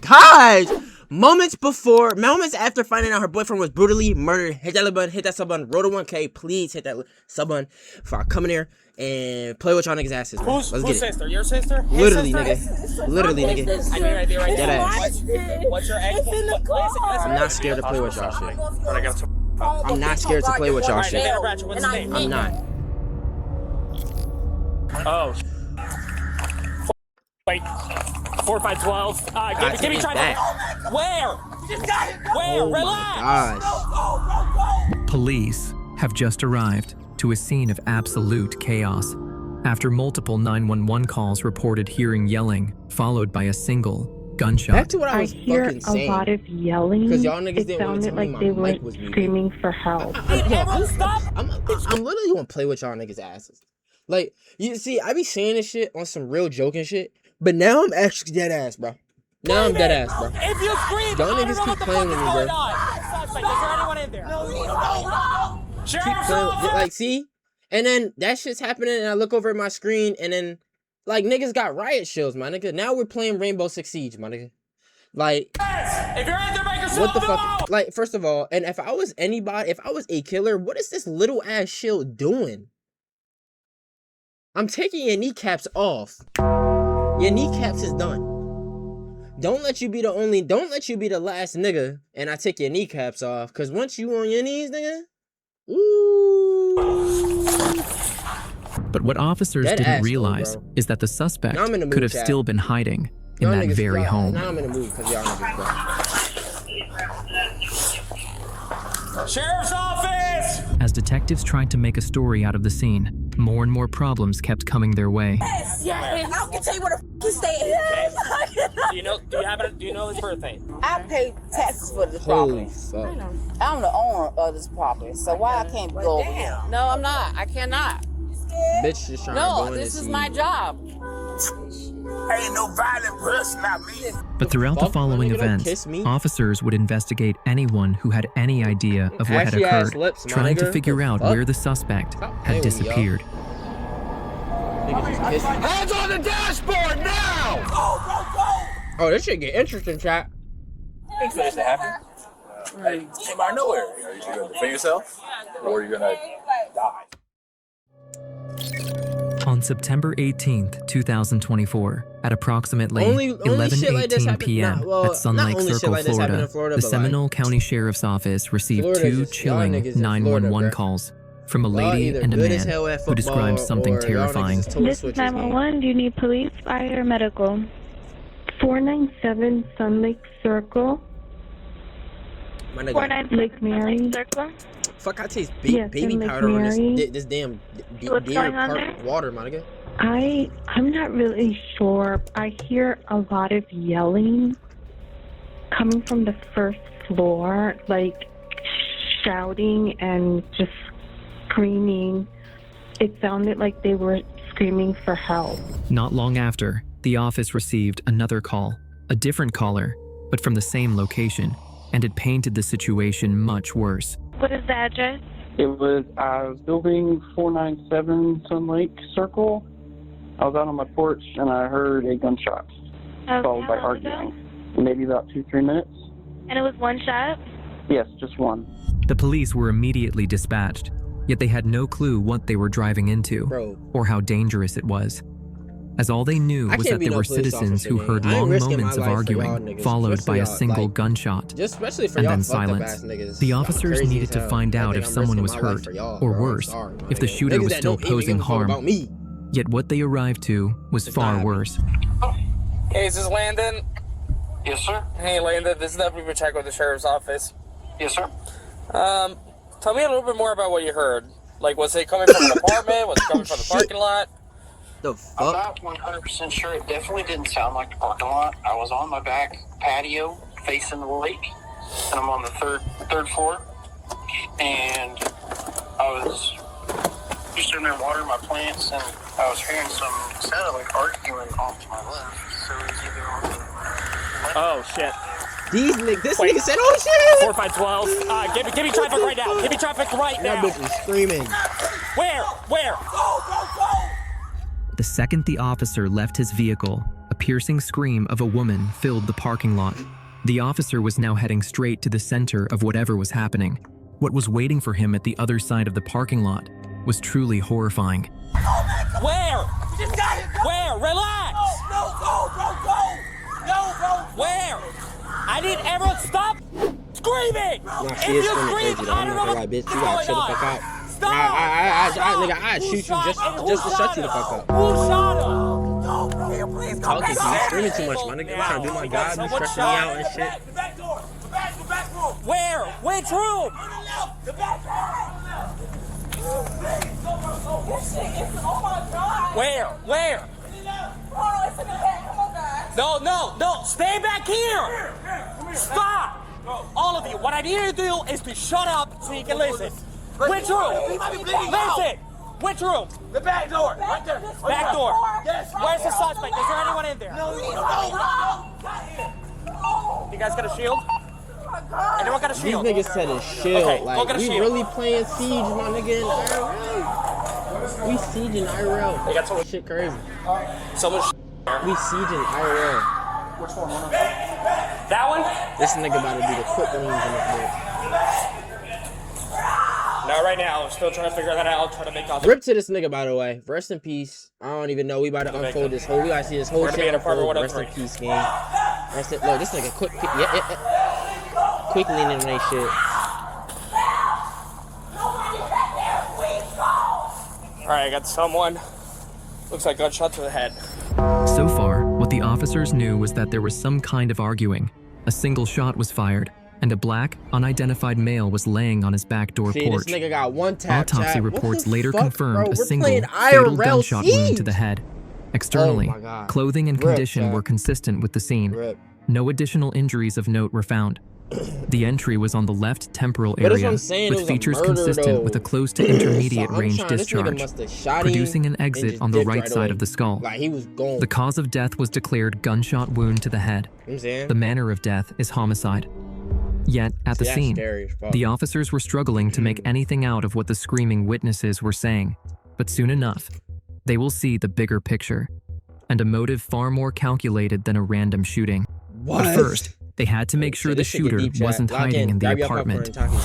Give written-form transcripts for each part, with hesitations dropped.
gosh! Moments after finding out her boyfriend was brutally murdered, hit that sub button, roll to 1K, please hit that sub button before I come in here and play with y'all niggas' asses. Whose sister? Your sister? Literally, sister? nigga. Literally, nigga. I mean, right there, right Dead there. ass. What's your ex? I'm not scared to play with y'all shit. I'm not scared to play with y'all shit. What's his name? I'm not. Oh. Wait. 4, 5, 12. Give me try. Where? Where? Oh Relax. my gosh. Police have just arrived to a scene of absolute chaos after multiple 911 calls reported hearing yelling, followed by a single gunshot. Back to what I was hear fucking saying. a lot of yelling. Because y'all niggas it didn't want to sounded tell me like my they were mic was muted. screaming for help. I'm literally gonna play with y'all niggas' asses. Like, you see, I be saying this shit on some real joking shit, but now I'm actually dead ass, bro. Now I'm dead ass, bro. If you scream, Y'all niggas keep playing with me, bro. Is there anyone in there? Keep playing, like, see? And then that shit's happening, and I look over at my screen, and then, like, niggas got riot shields, my nigga. Now we're playing Rainbow Six Siege, my nigga. Like, if you're in there, make yourself what the fuck? Like, first of all, and if I was a killer, what is this little ass shield doing? I'm taking your kneecaps off. Your kneecaps is done. Don't let you be the last nigga and I take your kneecaps off. Cause once you on your knees, nigga, ooh. But what officers didn't realize is that the suspect could have still been hiding in that very home. Now I'm in the mood because y'all niggas, bro. Sheriff's office! As detectives tried to make a story out of the scene, more and more problems kept coming their way. Yes. I can tell you where the f*** he's staying. Do you know his birthday? I pay taxes for this Holy property. fuck. I'm the owner of this property, so why I can't go over here? No, I'm not. I cannot. Bitch just trying to go in this and is see. my job. Ain't no violent person, not me. But throughout the following events, officers would investigate anyone who had any idea of what had occurred, trying to figure out where the suspect had disappeared. Hands on the dashboard now! Oh, this shit get interesting, chat. Thanks for this to happen. Hey, came out of nowhere. Are you gonna defend yourself? Or are you gonna die? On September 18th, 2024, at approximately 11:18 p.m. at Sun Lake Circle, Florida, the Seminole County Sheriff's Office received two chilling 911 calls from a lady and a man who described something terrifying. This is 911. Do you need police, fire, or medical? 497 Sun Lake Circle. 497 Lake Mary Circle. Fuck, I taste baby powder on this damn Deer Park water, my nigga. I'm not really sure. I hear a lot of yelling coming from the first floor, like shouting and just screaming. It sounded like they were screaming for help. Not long after, the office received another call, a different caller, but from the same location, and it painted the situation much worse. What is the address? It was building 497 Sun Lake Circle. I was out on my porch and I heard a gunshot, followed by arguing. Maybe about 2-3 minutes. And it was one shot? Yes, just one. The police were immediately dispatched, yet they had no clue what they were driving into or how dangerous it was, as all they knew was that there were citizens who heard long moments of arguing, followed by a single gunshot, and then silence. The officers needed to find out if someone was hurt, or worse, if the shooter was still posing harm. Yet what they arrived to was far worse. Hey, is this Landon? Yes, sir. Hey, Landon, this is Deputy Protect with the Sheriff's Office. Yes, sir. Tell me a little bit more about what you heard. Like, was it coming from an apartment? Was it coming from the parking lot? The fuck? I'm not 100% sure. It definitely didn't sound like the parking lot. I was on my back patio facing the lake, and I'm on the third floor, and I was just in there watering my plants, and I was hearing sounded like arguing off to my left. So it was either on the Oh, shit. This nigga said, oh shit! 4, 5, 12. Give me traffic right now. Give me traffic right now. That bitch was screaming. Where? The second the officer left his vehicle, a piercing scream of a woman filled the parking lot. The officer was now heading straight to the center of whatever was happening. What was waiting for him at the other side of the parking lot was truly horrifying. Where? Where? Relax! No, go, bro, go! No, bro! Where? I need everyone stop screaming! If you scream, I don't know what's going on! Stop! Nigga, I'd shoot you just to shut you the fuck up. Who shot him? No, bro, here, please, Talking to you, screaming too much, my nigga. I'm trying to do my job, you stressing me out and shit. The back door. The back room. Where? Which room? On the left. The back door. Please, go, bro, go. This shit is, oh my God. Where? Oh, it's in the back. Come on, guys. No, stay back here! Stop! All of you, what I need you to do is to shut up so you can listen. Which room? Listen! Which room? The back door. Right there. Back door. Yes. Where's the suspect? Is there anyone in there? No. You guys got a shield? Anyone got a These shield? niggas said a shield. Okay, go like, get a we shield. really playing Siege, my nigga, in IRL. We sieging IRL. They got someone. Shit crazy. Someone's We sieging IRL. Which one? That one? This nigga about to do the quick leans in this bitch. No, right now. I'm still trying to figure that out. Trying to make out. Rip to this nigga, by the way. Rest in peace. I don't even know. We about to unfold this whole. We gotta see this whole We're gonna be shit in apartment unfold. Rest in 103. peace, gang. Rest in, look, this nigga quick. Yeah. Quick leaning on that shit. Alright, I got someone. Looks like gunshot to the head. So far, what the officers knew was that there was some kind of arguing. A single shot was fired, and a black, unidentified male was laying on his back door See, porch. this nigga got one tap. Autopsy reports later confirmed bro? a We're single playing fatal IRL gunshot wound to the Siege. head. Externally, Oh my God. clothing and Rip, condition son. were consistent with the scene. Rip. No additional injuries of note were found. The entry was on the left temporal But that's what area, I'm saying, it with was a features murder, consistent though. with a close to intermediate So I'm range trying- this nigga discharge, must have shot him producing an and exit just on the dipped right right side away. of the skull. Like, he was gone. The cause of death was declared gunshot wound to the head. You know what I'm saying? The manner of death is homicide. Yet, at the That's scene, scary as fuck. the officers were struggling to make anything out of what the screaming witnesses were saying. But soon enough, they will see the bigger picture, and a motive far more calculated than a random shooting. What? But first, they had to make sure the This shit get shooter deep, chat. wasn't Lock hiding in the Grab your popcorn apartment. and talkie.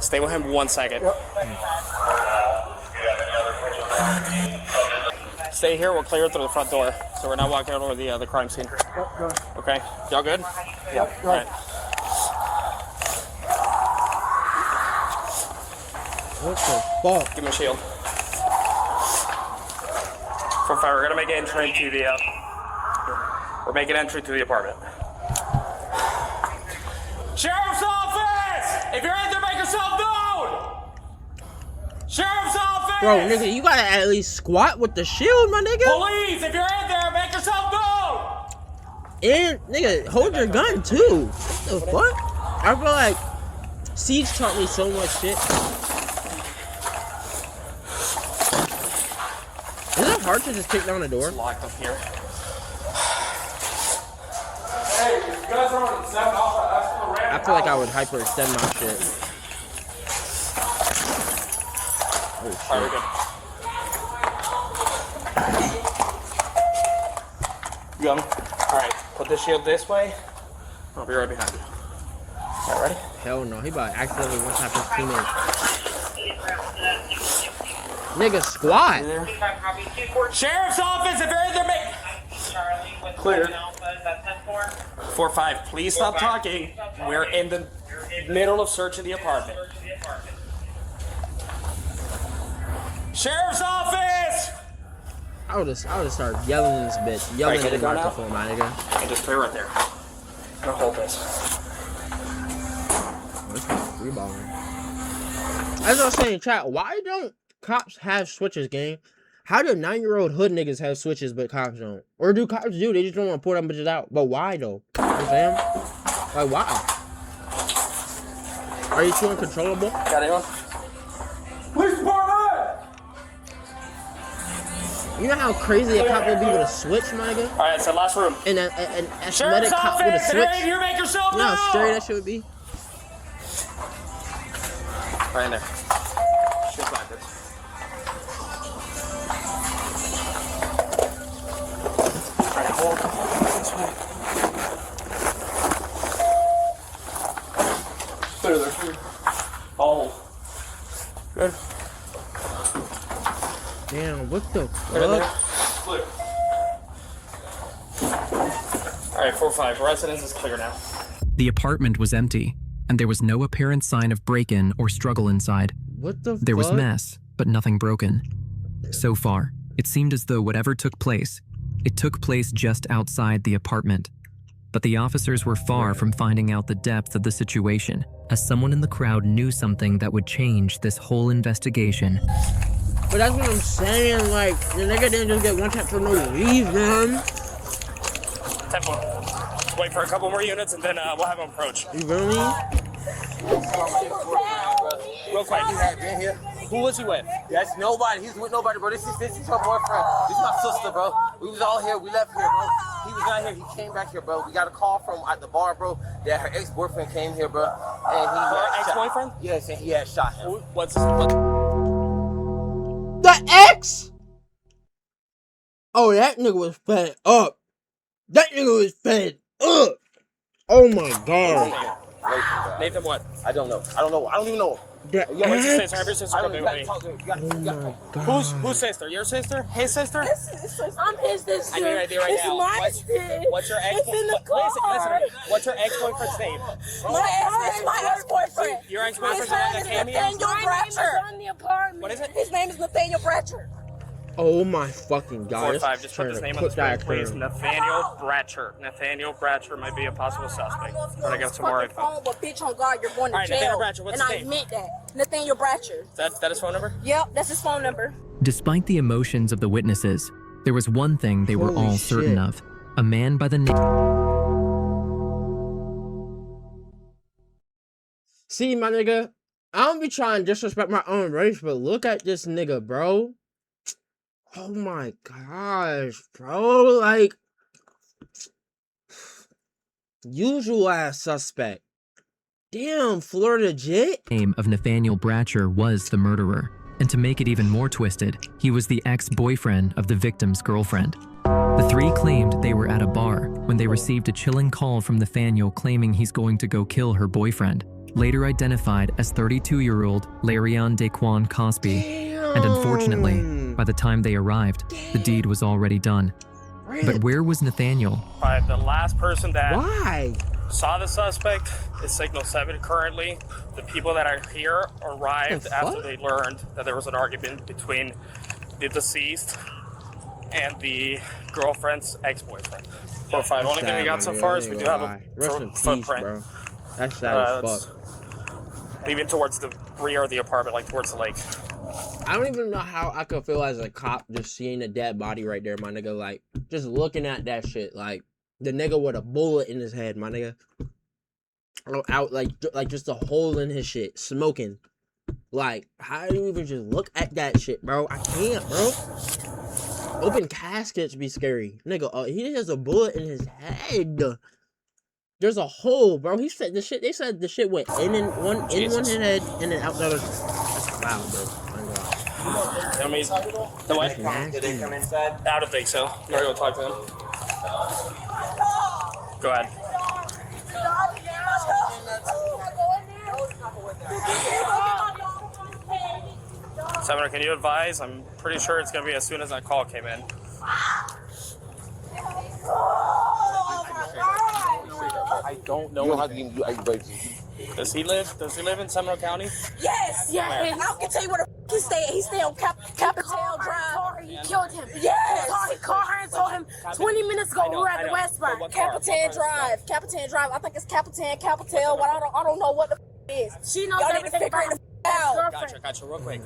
Stay with him 1 second. Stay here. We'll clear through the front door, so we're not walking over the crime scene. Okay, y'all good? Yep. All right. What the fuck? Give me a shield. 4-5. We're gonna make entry to the. We're making entry to the apartment. Sheriff's office! If you're in there, make yourself known. Sheriff's office! Bro, nigga, you gotta at least squat with the shield, my nigga. Police! If you're in there, make yourself known. And, nigga, hold your gun, too. What the fuck? I feel like Siege taught me so much shit. Is it hard to just kick down the door? It's locked up here. Hey, you guys are on 7 off. That's for the I feel like I would hyperextend my shit. Oh, shit. Alright, we're good. You got me? Alright, put the shield this way. I'll be right behind you. Alright, ready? Hell no, he about to accidentally one tap his teammate. Nigga, squat. Sheriff's office, if you're in there, make... Clear. 4-5, please stop talking. We're in the middle of searching the apartment. Sheriff's office! I would have started yelling in this bitch. Yelling Alright, in the get it going microphone, my nigga. And just clear right there. I'm gonna hold this. Reballing. As I was saying, chat, why don't cops have switches, gang? How do 9-year-old hood niggas have switches but cops don't? Or do cops do? They just don't want to pull them bitches out. But why though? You know what I'm saying? Like, why? Are you too uncontrollable? Got anyone? Police department! You know how crazy a cop would be with a switch, my nigga? Alright, it's the last room. And an Sheriff's athletic cop with a office, if switch? you're in here, make yourself You know known! how scary that shit would be? Right in there. Shit like this. Oh. Good. Damn, what the fuck? Alright, 4-5. Residence is clear now. The apartment was empty, and there was no apparent sign of break-in or struggle inside. What the fuck? There was mess, but nothing broken. So far, it seemed as though whatever took place, it took place just outside the apartment. But the officers were far from finding out the depth of the situation, as someone in the crowd knew something that would change this whole investigation. But that's what I'm saying, like, the nigga didn't just get one tap for no reason. 10-4. Wait for a couple more units and then we'll have him approach. You feel me? Real quick. Been here. Who was he with? That's nobody. He's with nobody, bro. This is her boyfriend. This is my sister, bro. We was all here. We left here, bro. He was not here. He came back here, bro. We got a call from at the bar, bro, that her ex-boyfriend came here, bro. And he her ex-boyfriend? Yes, and he had shot him. What's The ex? Oh, that nigga was fed up. That nigga was fed up. Oh my god. Nathan, what? I don't know. I don't even know. The What's his ex? sister? Have your sister come with me. Oh my god. Whose sister? Your sister? His sister? I'm his sister. I need an idea right now. What's your ex? It's in the car. Listen. What's your ex-boyfriend's name? My ex-boyfriend. Your ex-boyfriend's name that came here? Nathaniel Bratcher. On the apartment. What is it? His name is Nathaniel Bratcher. Oh my fucking god. 4-5. Just put his name on the screen, please. Nathaniel Bratcher. Nathaniel Bratcher might be a possible suspect. Trying to get some more info. But bitch, on God, you're going to jail. Nathaniel Bratcher, what's his name? And I admit that. Nathaniel Bratcher. Is that his phone number? Yep, that's his phone number. Despite the emotions of the witnesses, there was one thing they were all certain of. A man by the name... See, my nigga, I don't be trying to disrespect my own race, but look at this nigga, bro. Oh my gosh, bro. Like, usual ass suspect. Damn, Florida Jit. Name of Nathaniel Bratcher was the murderer. And to make it even more twisted, he was the ex-boyfriend of the victim's girlfriend. The three claimed they were at a bar when they received a chilling call from Nathaniel claiming he's going to go kill her boyfriend, later identified as 32-year-old Larion Daquan Cosby. Damn. And unfortunately, by the time they arrived, the deed was already done. But where was Nathaniel? The last person that Why? saw the suspect is Signal 7 currently. The people that are here arrived after they learned that there was an argument between the deceased and the girlfriend's ex-boyfriend. 4-5. Only thing we got so far is we do have a footprint. Bro. That's sad as fuck. Leaving towards the rear of the apartment, like towards the lake. I don't even know how I could feel as a cop just seeing a dead body right there, my nigga. Like, just looking at that shit. Like, the nigga with a bullet in his head, my nigga. Out, like just a hole in his shit. Smoking. Like, how do you even just look at that shit, bro? I can't, bro. Open caskets be scary. Nigga, he has a bullet in his head. There's a hole, bro. He said the shit. They said the shit went in one head and then out the other. That's wild, bro. I mean, the way did they come inside? I don't think so. You wanna go talk to them? Go ahead. Senator, can you advise? I'm pretty sure it's gonna be as soon as that call came in. I don't know how to do. Does he live in Seminole County? Yes. Yeah. I can tell you where the he stay. He stay on Capital Drive. He killed him. Yes. He called her and told him 20 minutes ago we were at the West Spot. Capitan Drive. I think it's Capital. But I don't know what the is. She knows everything about it. Gotcha. Real quick.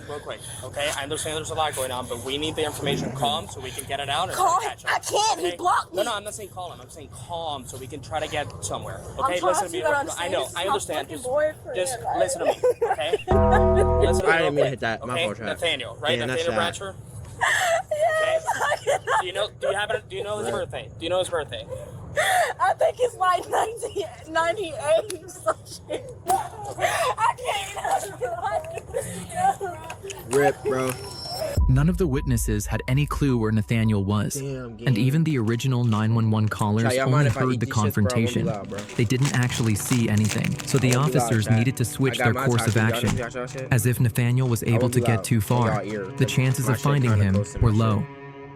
Okay, I understand there's a lot going on, but we need the information calm so we can get it out and call catch him. I can't. Okay? He blocked me. No, I'm not saying call him. I'm saying calm so we can try to get somewhere. Okay, listen to me. I know. I understand. Just listen to me. Okay. Listen to me. I didn't mean to hit that. My fault. Nathaniel, right? Yeah, Nathaniel Bratcher. Yes. Okay. Do you know his birthday? Do you know his birthday? I think it's like 1998 or some shit. I can't. Rip, bro. None of the witnesses had any clue where Nathaniel was, and even the original 911 callers only heard the confrontation. They didn't actually see anything, so the officers needed to switch their course of action. As if Nathaniel was able to get too far, the chances of finding him were low.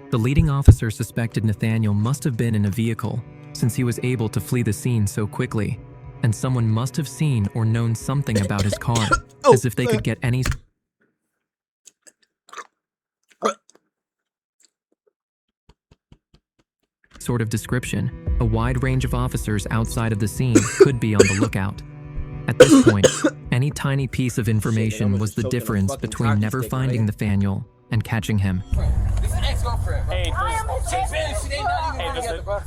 The leading officer suspected Nathaniel must have been in a vehicle, since he was able to flee the scene so quickly, and someone must have seen or known something about his car, as if they could get any sort of description. A wide range of officers outside of the scene could be on the lookout. At this point, any tiny piece of information was the difference between never finding Nathaniel and catching him. This is ex-girlfriend, bro. I am his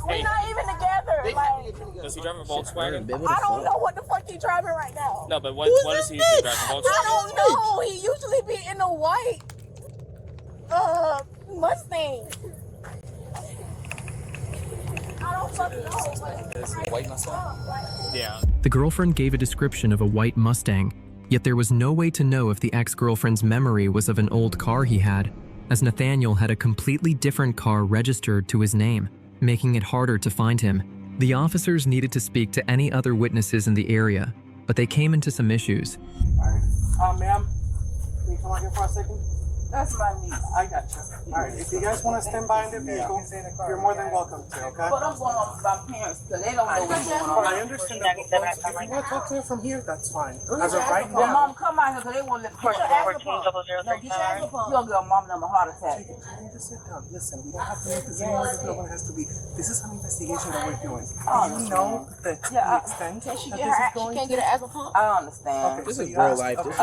We're not even together. Does he drive a Volkswagen? I don't know what the fuck he's driving right now. No, but what is he usually driving? A Volkswagen? I don't know. He usually be in a white Mustang. I don't fucking know. White Mustang? Yeah. The girlfriend gave a description of a white Mustang, yet there was no way to know if the ex-girlfriend's memory was of an old car he had, as Nathaniel had a completely different car registered to his name, making it harder to find him. The officers needed to speak to any other witnesses in the area, but they came into some issues. Alright, ma'am, can you come out here for a second? That's my niece. I got you. Alright, if you guys want to stand by in the vehicle, you're more than welcome to, okay? But I'm going on with my parents because they don't know what's going on. I understand that, but if you want to talk to her from here, that's fine. As of right Well, now... mom, come out here because they won't let me. Get your ass up. No, get your ass up. You don't give mom them a heart attack. You need to sit down. Listen, we don't have to make this any more difficult than it has to be. This is an investigation that we're doing. You know the extent that this is going She can't get her asthma pump? I understand. This is real life. This is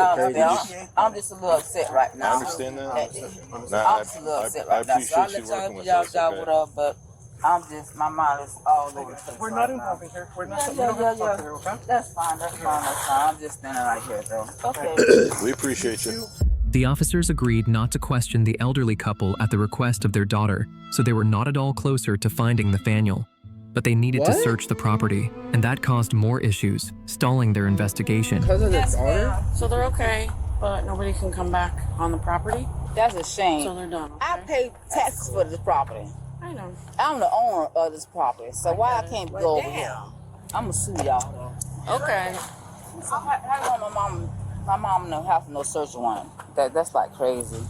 crazy. I'm just a little upset right now. I understand that. I'm just a little upset right now. So I'll let y'all do y'all job with her, but I'm just, my mind is all over the place. We're not involving her. We're not Yeah. okay? That's fine. I'm just standing right here, though. Okay. We appreciate you. The officers agreed not to question the elderly couple at the request of their daughter, so they were not at all closer to finding Nathaniel. But they needed to search the property, and that caused more issues, stalling their investigation. Because of their daughter? So they're okay, but nobody can come back on the property? That's a shame. So they're done, okay? I pay taxes for this property. I know. I'm the owner of this property, so why I can't go over here? I'm gonna sue y'all. Okay. How long my mom no have no search warrant? That's like crazy.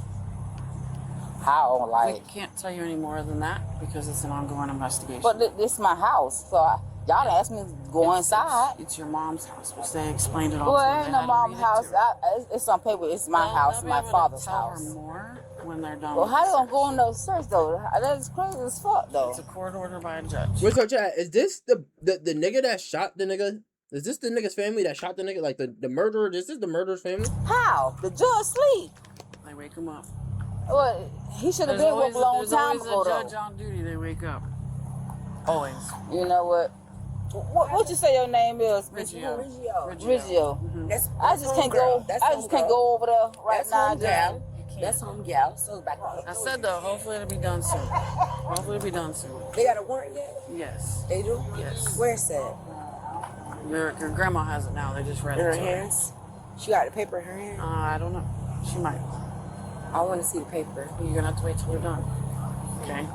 How, like? We can't tell you any more than that because it's an ongoing investigation. But this is my house, so y'all didn't ask me to go inside. It's your mom's house, which they explained it all Well, to it ain't no mom's house. It's on paper. It's my house, my father's house. Tell her more when they're done. Well, how they gonna go in those search though? That's crazy as fuck though. It's a court order by a judge. Wait, so chat, is this the nigga that shot the nigga? Is this the nigga's family that shot the nigga? Like the murderer? Is this the murderer's family? How? The judge sleep. They wake him up. Well, he should have been woke a long time ago though. There's always a judge on duty. They wake up. Always. You know what? What you say your name is? Riggio. Riggio. Mm-hmm. I just can't go. I just can't go over there right now. That's home gal. So back on. I said though, hopefully it'll be done soon. Hopefully it'll be done soon. They got a warrant yet? Yes. They do? Yes. Where's that? Your grandma has it now. They just read In it. her hands? She got the paper in her hand? I don't know. She might. I want to see the paper. You're gonna have to wait till we're done. Okay.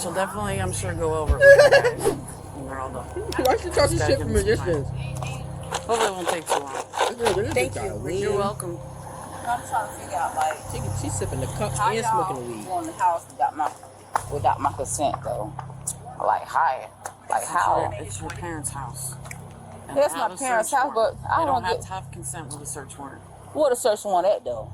She'll definitely, I'm sure, go over it with you guys when they're all done. Why should talk shit from a distance? Hopefully it won't take too long. Thank you. You're welcome. I'm trying to figure out like She's sipping the cup how and smoking the weed. go in the house without my consent though. Like how? Like how? It's your parents' house. And That's they my have a parents' search house, warrant. but I They don't don't have get- to have consent with a search warrant. What a search warrant at though?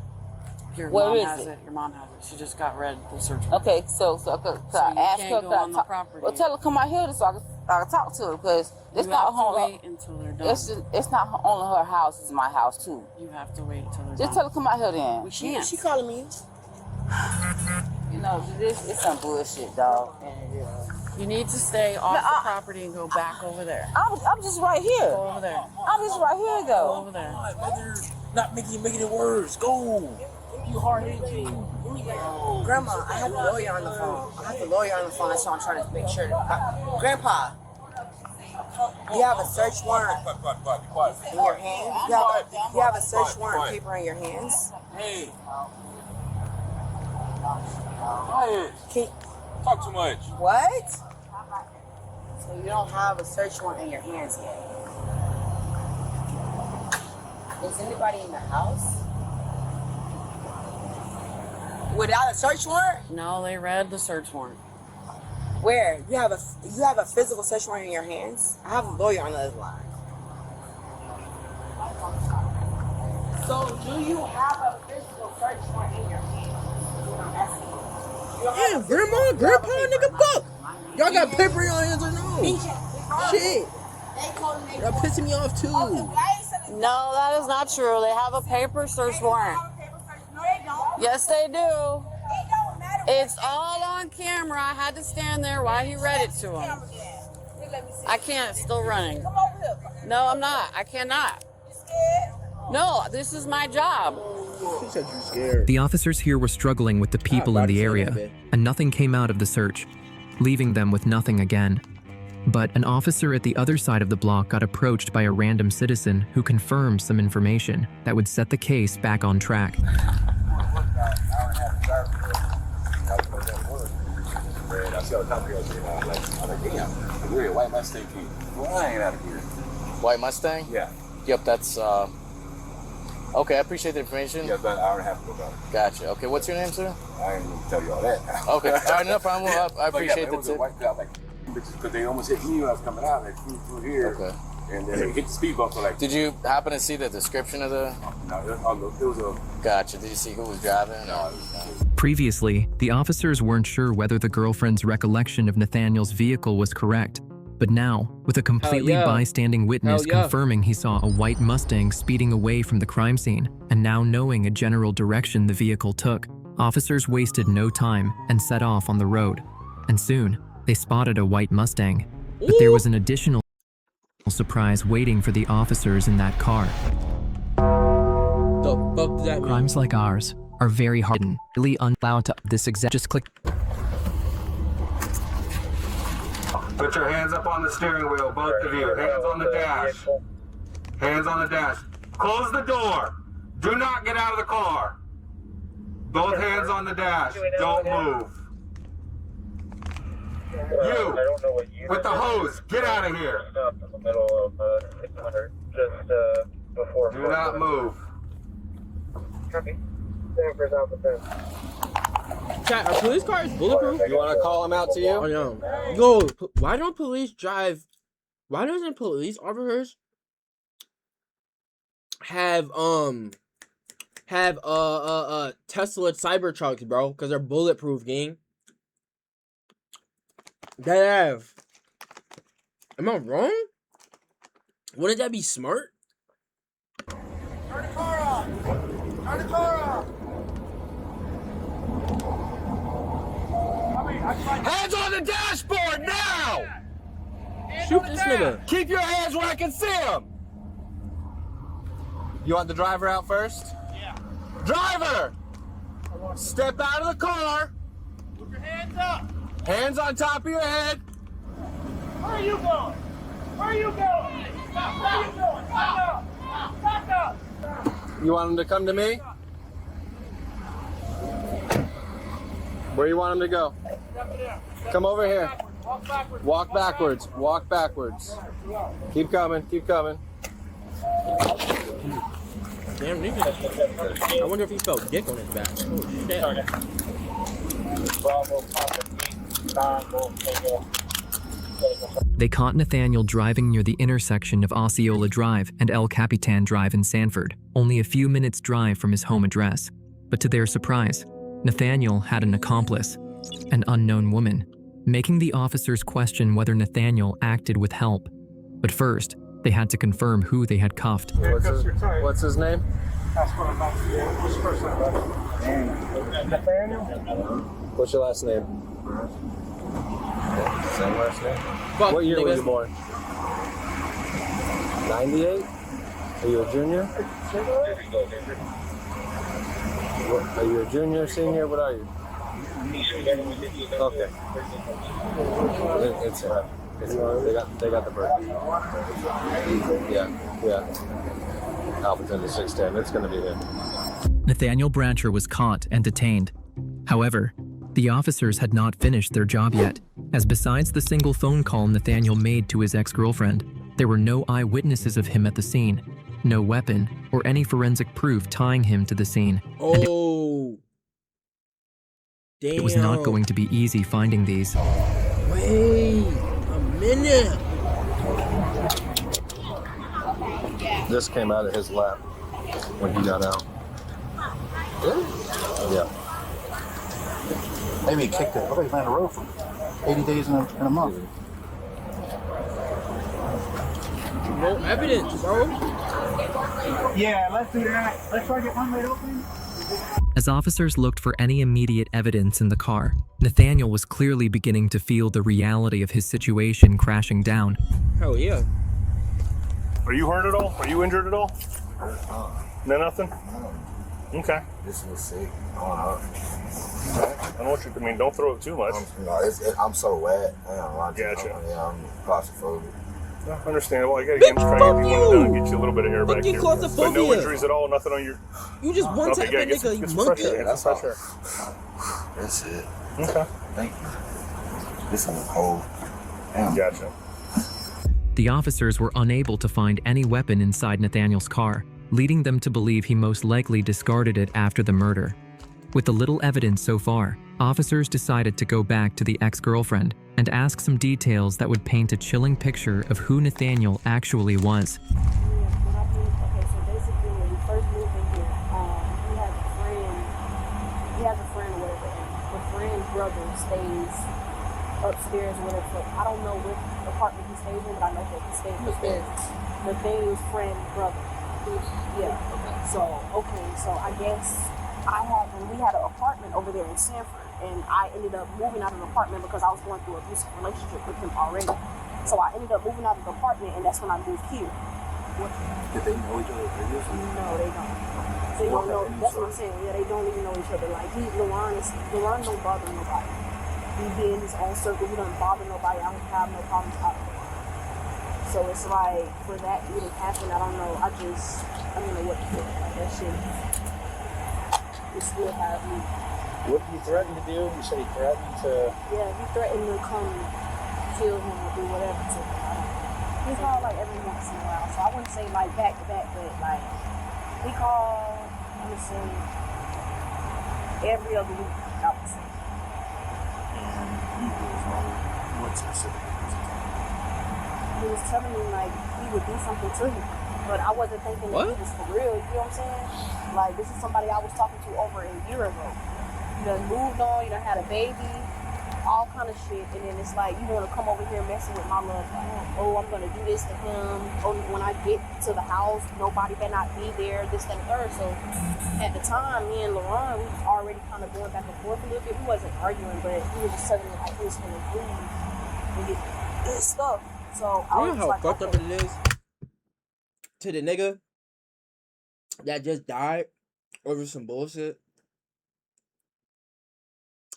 Your Where mom is has it? it. Your mom has it. She just got read the search warrant. Okay, so I you ask can't her. go on the property. Well, tell her to come out here so I can talk to her because it's You not have to home. wait until they're done. It's not only her house; it's my house too. You have to wait until they're Just done. tell her to come out here then. We can't. She calling me. You know, it's some bullshit, dog. You need to stay off No, the property and go back over there. I'm just right here. Go over there. I'm just right here Go though. over there. Not making it worse. Go. You hard-headed. Grandma, I have the lawyer on the phone. So I'm trying to make sure. Grandpa, you have a search warrant in your hand? You have a search warrant paper in your hands? Hey. Quiet. Talk too much. What? So you don't have a search warrant in your hands yet? Is anybody in the house? Without a search warrant? No, they read the search warrant. Where? You have a physical search warrant in your hands? I have a lawyer on the other line. So do you have a physical search warrant in your hands? Yeah, grandma, grandpa, nigga, fuck. Y'all got paper in your hands or no? Shit. Y'all pissing me off too. No, that is not true. They have a paper search warrant. Yes, they do. It's all on camera. I had to stand there while he read it to him. I can't. Still running. No, I'm not. I cannot. No, this is my job. She said you're scared. The officers here were struggling with the people in the area, and nothing came out of the search, leaving them with nothing again. But an officer at the other side of the block got approached by a random citizen who confirmed some information that would set the case back on track. I see all the top girls here now. Like, I'm like, damn, we're a white Mustang King. Flying out of here. White Mustang? Yeah. Yep, that's, okay, I appreciate the information. Yeah, about an hour and a half ago, about it. Gotcha. Okay, what's your name, sir? I ain't gonna tell you all that now. Okay, all right, no problem. Well, I appreciate the tip. Like, because they almost hit me when I was coming out, and they flew through here. Okay. And then they hit the speed bump, so like... Did you happen to see the description of the... No, it was a... Gotcha. Did you see who was driving? No. Previously, the officers weren't sure whether the girlfriend's recollection of Nathaniel's vehicle was correct. But now, with a completely bystanding witness confirming he saw a white Mustang speeding away from the crime scene, and now knowing a general direction the vehicle took, officers wasted no time and set off on the road. And soon, they spotted a white Mustang. But there was an additional surprise waiting for the officers in that car. The fuck does that mean? Crimes like ours are very hard and really unallowed to this exact. Just click. Put your hands up on the steering wheel, both of you. Hands on the dash. Hands on the dash. Close the door. Do not get out of the car. Both hands on the dash. Don't move. You, with the hose, get out of here. Do not move. Chat, are police cars bulletproof? You want to call him out to you? Oh, no. Yo, why don't police drive... Why doesn't police officers have Tesla Cybertrucks, bro? Because they're bulletproof, gang. They have. Am I wrong? Wouldn't that be smart? Turn the car off. Turn the car off. Hands on the dashboard now! Shoot this nigga. Keep your hands where I can see them. You want the driver out first? Yeah. Driver! Step out of the car. Put your hands up. Hands on top of your head. Where are you going? Where are you going? Stop. Where are you going? Back up. Back up. You want him to come to me? Where you want him to go? Come over here. Walk backwards. Walk backwards. Keep coming. Keep coming. Damn nigga. I wonder if he felt dick on his back. Oh shit. They caught Nathaniel driving near the intersection of Osceola Drive and El Capitan Drive in Sanford, only a few minutes' drive from his home address. But to their surprise, Nathaniel had an accomplice, an unknown woman, making the officers question whether Nathaniel acted with help. But first, they had to confirm who they had cuffed. What's his name? That's what I'm about to do. What's your first name? Nathaniel? What's your last name? Same last name? Fuck, what year nigga. were you born? 98? Are you a junior? Are you a junior, senior? What are you? Okay. They got the bird. Yeah. Alpha 10 to 610. It's going to be him. Nathaniel Brancher was caught and detained. However, the officers had not finished their job yet, as besides the single phone call Nathaniel made to his ex-girlfriend, there were no eyewitnesses of him at the scene, no weapon, or any forensic proof tying him to the scene. Oh. Damn. It was not going to be easy finding these. Wait a minute. This came out of his lap when he got out. Really? Yeah. Maybe he kicked it. I thought he was on the road for 80 days in a month. No evidence, bro. Yeah, let's do that. Let's try to get one way open. As officers looked for any immediate evidence in the car, Nathaniel was clearly beginning to feel the reality of his situation crashing down. Hell yeah. Are you hurt at all? Are you injured at all? No, nothing? No. Okay. This was sick. I don't want you, don't throw it too much. I'm so wet. Gotcha. I'm claustrophobic. No, understandable. I gotta try to get you one done and get you a little bit of air back here. But no injuries at all, nothing on your... You just one type of nigga, you monkey. That's all. That's it. Okay. Thank you. This is cold. Damn. Gotcha. The officers were unable to find any weapon inside Nathaniel's car, leading them to believe he most likely discarded it after the murder. With the little evidence so far, officers decided to go back to the ex-girlfriend and ask some details that would paint a chilling picture of who Nathaniel actually was. Okay, so basically when we first moved in here, he has a friend or whatever, and the friend's brother stays upstairs or whatever. So I don't know what apartment he stays in, but I know that he stays upstairs. Nathaniel's friend's brother. Yeah. So I guess we had an apartment over there in Sanford, and I ended up moving out of the apartment because I was going through an abusive relationship with him already. So I ended up moving out of the apartment, and that's when I moved here. Did they know each other previously? No, they don't. They don't know. That's what I'm saying. Yeah, they don't even know each other. Like LeRon don't bother nobody. He be in his own circle. He don't bother nobody. I don't have no problems out of it. So it's like for that to even happen, I don't know. I don't know what to do. Like that shit. It still has me. What did he threaten to do? You said he threatened to... Yeah, he threatened to come kill him or do whatever to him. He called like every once in a while. So I wouldn't say like back to back, but like he called, let me say, every other week, I would say. And he was on what specific? He was telling me like he would do something to him. But I wasn't thinking that he was for real, you know what I'm saying? Like, this is somebody I was talking to over a year ago. You done moved on, you done had a baby, all kind of shit. And then it's like, you want to come over here messing with my love. Like, oh, I'm going to do this to him. Oh, when I get to the house, nobody better not be there, this, that, and third. So at the time, me and LeRon, we was already kind of going back and forth a little bit. We wasn't arguing, but he was just telling me like he was going to leave and get his stuff. So I was how like, fucked up it is to the nigga that just died over some bullshit.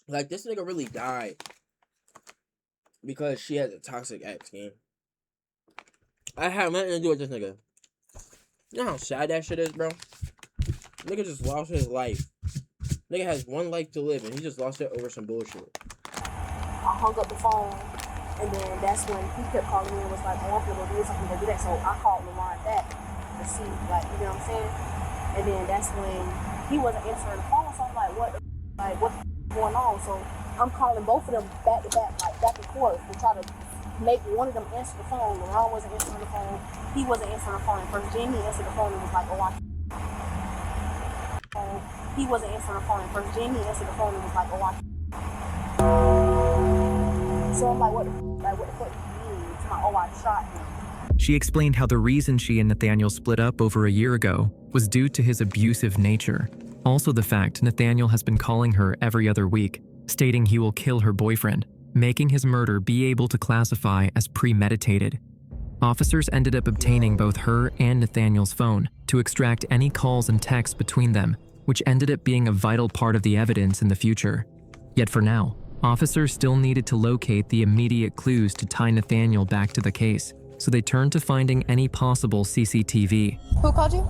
Like, this nigga really died because she has a toxic ex, game. I had nothing to do with this nigga. You know how sad that shit is, bro? Nigga just lost his life. Nigga has one life to live, and he just lost it over some bullshit. I hung up the phone, and then that's when he kept calling me and was like, oh, I'm gonna go do this, I'm gonna go do that. So I called LeRon back to see, like, you know what I'm saying? And then that's when he wasn't answering the phone, so I'm like, what's going on? So I'm calling both of them back to back, like back and forth, to try to make one of them answer the phone. LeRon wasn't answering the phone, he wasn't answering the phone at first. Then he answered the phone and was like, oh, he wasn't answering the phone at first. Then he answered the phone and was like, oh, so I'm like, what the fuck do you mean? It's my, oh, I shot him. She explained how the reason she and Nathaniel split up over a year ago was due to his abusive nature. Also the fact Nathaniel has been calling her every other week, stating he will kill her boyfriend, making his murder be able to classify as premeditated. Officers ended up obtaining both her and Nathaniel's phone to extract any calls and texts between them, which ended up being a vital part of the evidence in the future. Yet for now, officers still needed to locate the immediate clues to tie Nathaniel back to the case, so they turned to finding any possible CCTV. Who called you?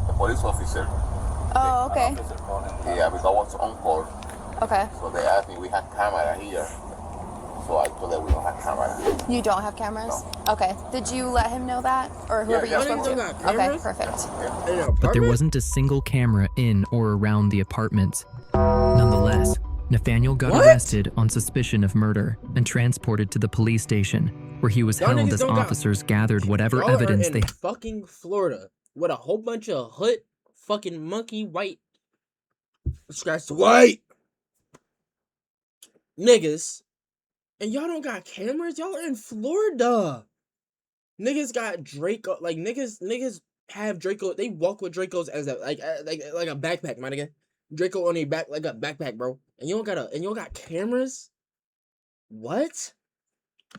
The police officer. Oh, okay. Yeah, because I was on call. Okay. So they asked me, we have camera here. So I told them we don't have camera. You don't have cameras? No. Okay. Did you let him know that? Or whoever you spoke to? Okay, perfect. But there wasn't a single camera in or around the apartments. Nonetheless, Nathaniel got arrested on suspicion of murder and transported to the police station, where he was held as officers gathered whatever evidence they fucking Florida with a whole bunch of hood fucking monkey white scratch white niggas, and y'all don't got cameras. Y'all are in Florida. Niggas got Draco, like niggas have Draco. They walk with Dracos as a like a backpack, my nigga. Draco on their back like a backpack, bro. And you don't got cameras. What?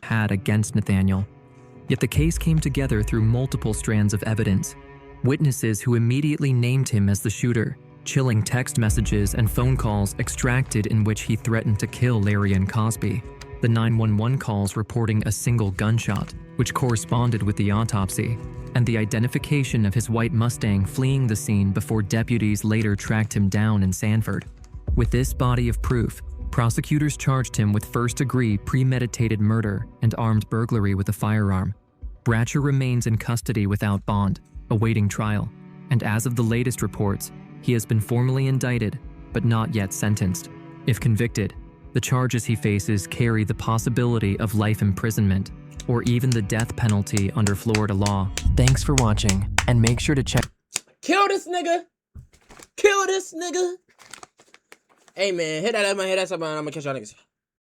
Had against Nathaniel. Yet the case came together through multiple strands of evidence. Witnesses who immediately named him as the shooter, chilling text messages and phone calls extracted in which he threatened to kill Larry and Cosby, the 911 calls reporting a single gunshot, which corresponded with the autopsy, and the identification of his white Mustang fleeing the scene before deputies later tracked him down in Sanford. With this body of proof, prosecutors charged him with first-degree premeditated murder and armed burglary with a firearm. Bratcher remains in custody without bond, awaiting trial, and as of the latest reports, he has been formally indicted, but not yet sentenced. If convicted, the charges he faces carry the possibility of life imprisonment, or even the death penalty under Florida law. Thanks for watching, and make sure to check. Kill this nigga! Kill this nigga! Hey man, hit that up, man. Hit that up, man. I'm gonna catch y'all niggas.